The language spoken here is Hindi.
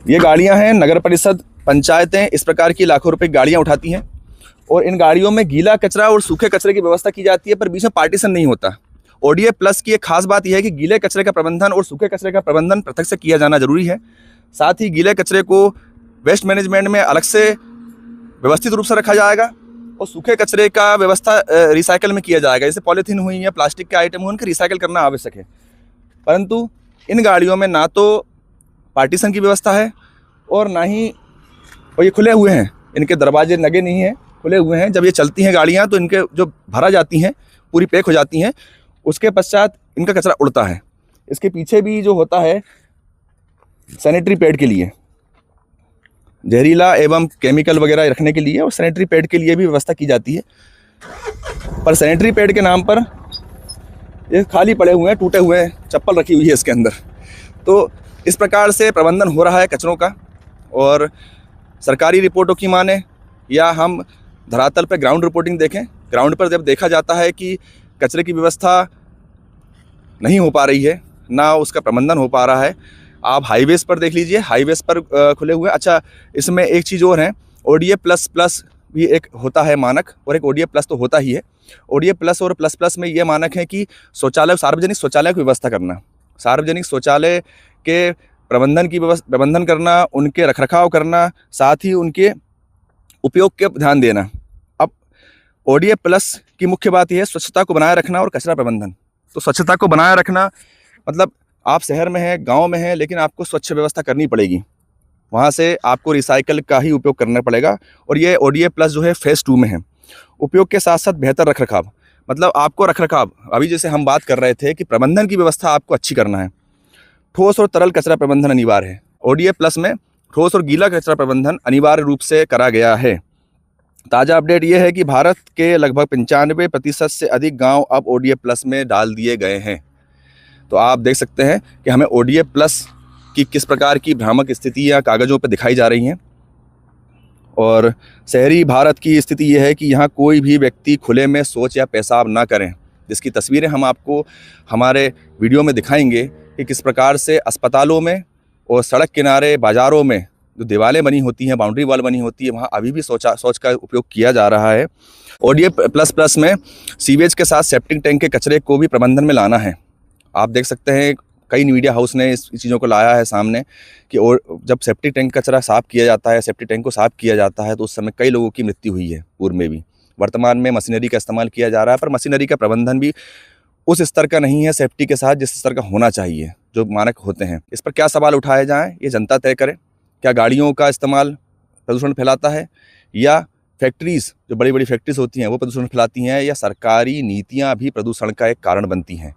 ये गाड़ियां हैं, नगर परिषद, पंचायतें इस प्रकार की लाखों रुपए की गाड़ियां उठाती हैं और इन गाड़ियों में गीला कचरा और सूखे कचरे की व्यवस्था की जाती है, पर बीच में पार्टीशन नहीं होता। ओडीए प्लस की एक खास बात यह है कि गीले कचरे का प्रबंधन और सूखे कचरे का प्रबंधन पृथक से किया जाना जरूरी है। साथ ही गीले कचरे को वेस्ट मैनेजमेंट में अलग से व्यवस्थित रूप से रखा जाएगा और सूखे कचरे का व्यवस्था रिसाइकल में किया जाएगा। जैसे पॉलीथीन हुई या प्लास्टिक के आइटम हुए, उनके रिसाइकल करना आवश्यक है। परंतु इन गाड़ियों में ना तो पार्टीशन की व्यवस्था है और ना ही, और ये खुले हुए हैं, इनके दरवाजे लगे नहीं हैं, खुले हुए हैं। जब ये चलती हैं गाड़ियाँ तो इनके जो भरा जाती हैं, पूरी पैक हो जाती हैं, उसके पश्चात इनका कचरा उड़ता है। इसके पीछे भी जो होता है सैनिटरी पैड के लिए, जहरीला एवं केमिकल वगैरह रखने के लिए, और सैनिटरी पैड के लिए भी व्यवस्था की जाती है। पर सैनिटरी पैड के नाम पर ये खाली पड़े हुए हैं, टूटे हुए चप्पल रखी हुई है इसके अंदर। तो इस प्रकार से प्रबंधन हो रहा है कचरों का। और सरकारी रिपोर्टों की माने या हम धरातल पर ग्राउंड रिपोर्टिंग देखें, ग्राउंड पर जब देखा जाता है कि कचरे की व्यवस्था नहीं हो पा रही है, ना उसका प्रबंधन हो पा रहा है। आप हाईवेज पर देख लीजिए, हाईवेज पर खुले हुए। अच्छा, इसमें एक चीज़ और है, ओडीए प्लस प्लस भी एक होता है मानक, और एक ओडीए प्लस तो होता ही है। ओडीए प्लस और प्लस प्लस में ये मानक है कि शौचालय, सार्वजनिक शौचालय की व्यवस्था करना, सार्वजनिक शौचालय के प्रबंधन करना, उनके रखरखाव करना, साथ ही उनके उपयोग के ध्यान देना। अब ओडीए प्लस की मुख्य बात यह है स्वच्छता को बनाए रखना और कचरा प्रबंधन। तो स्वच्छता को बनाए रखना मतलब आप शहर में हैं, गांव में हैं, लेकिन आपको स्वच्छ व्यवस्था करनी पड़ेगी। वहाँ से आपको रिसाइकल का ही उपयोग करना पड़ेगा। और ये ओडीए प्लस जो है फेज़ 2 में है। उपयोग के साथ साथ बेहतर रखरखाव, मतलब आपको रखरखाव, अभी जैसे हम बात कर रहे थे कि प्रबंधन की व्यवस्था आपको अच्छी करना है। ठोस और तरल कचरा प्रबंधन अनिवार्य है। ओडीए प्लस में ठोस और गीला कचरा प्रबंधन अनिवार्य रूप से करा गया है। ताज़ा अपडेट ये है कि भारत के लगभग 95% से अधिक गांव अब ओडीए प्लस में डाल दिए गए हैं। तो आप देख सकते हैं कि हमें ओडीए प्लस की किस प्रकार की भ्रामक स्थितियाँ कागज़ों पर दिखाई जा रही हैं। और शहरी भारत की स्थिति यह है कि यहाँ कोई भी व्यक्ति खुले में शौच या पेशाब ना करें, जिसकी तस्वीरें हम आपको हमारे वीडियो में दिखाएंगे कि किस प्रकार से अस्पतालों में और सड़क किनारे, बाज़ारों में जो दीवारें बनी होती हैं, बाउंड्री वॉल बनी होती है, वहाँ अभी भी शौच का उपयोग किया जा रहा है। ओडीए प्लस प्लस में सीवेज के साथ सेप्टिक टैंक के कचरे को भी प्रबंधन में लाना है। आप देख सकते हैं कई मीडिया हाउस ने इस चीज़ों को लाया है सामने कि और जब सेप्टिक टैंक कचरा साफ़ किया जाता है, सेप्टिक टैंक को साफ़ किया जाता है, तो उस समय कई लोगों की मृत्यु हुई है पूर्व में भी। वर्तमान में मशीनरी का इस्तेमाल किया जा रहा है, पर मशीनरी का प्रबंधन भी उस स्तर का नहीं है सेफ्टी के साथ जिस स्तर का होना चाहिए, जो मानक होते हैं। इस पर क्या सवाल उठाए जाएँ, ये जनता तय करे। क्या गाड़ियों का इस्तेमाल प्रदूषण फैलाता है, या फैक्ट्रीज़, जो बड़ी बड़ी फैक्ट्रीज़ होती हैं वो प्रदूषण फैलाती हैं, या सरकारी नीतियाँ भी प्रदूषण का एक कारण बनती हैं?